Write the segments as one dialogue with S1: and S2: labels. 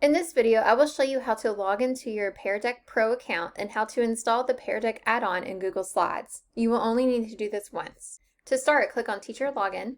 S1: In this video, I will show you how to log into your Pear Deck Pro account and how to install the Pear Deck add-on in Google Slides. You will only need to do this once. To start, click on Teacher Login.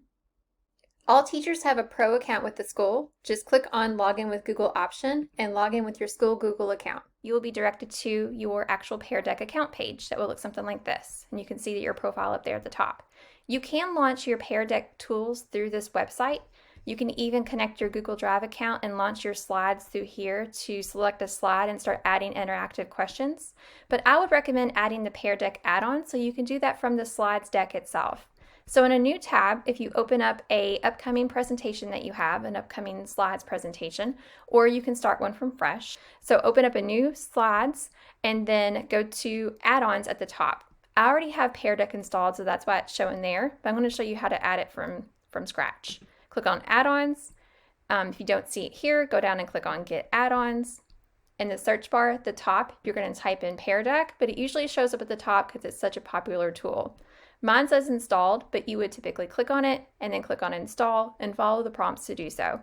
S1: All teachers have a Pro account with the school. Just click on Login with Google option and log in with your school Google account. You will be directed to your actual Pear Deck account page that will look something like this, and you can see your profile up there at the top. You can launch your Pear Deck tools through this website. You can even connect your Google Drive account and launch your slides through here to select a slide and start adding interactive questions. But I would recommend adding the Pear Deck add-on, so you can do that from the slides deck itself. So in a new tab, if you open up an upcoming presentation that you have, an upcoming slides presentation, or you can start one from fresh. So open up a new slides and then go to add-ons at the top. I already have Pear Deck installed, so that's why it's showing there, but I'm going to show you how to add it from scratch. Click on add-ons. If you don't see it here, go down and click on get add-ons. In the search bar at the top, you're going to type in Pear Deck, but it usually shows up at the top because it's such a popular tool. Mine says installed, but you would typically click on it and then click on install and follow the prompts to do so.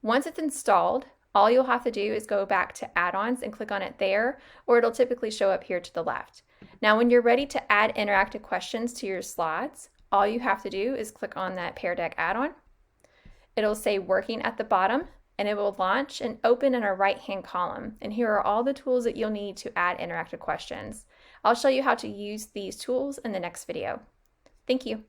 S1: Once it's installed, all you'll have to do is go back to add-ons and click on it there, or it'll typically show up here to the left. Now, when you're ready to add interactive questions to your slides, all you have to do is click on that Pear Deck add-on. It'll say working at the bottom, and it will launch and open in our right-hand column. And here are all the tools that you'll need to add interactive questions. I'll show you how to use these tools in the next video. Thank you.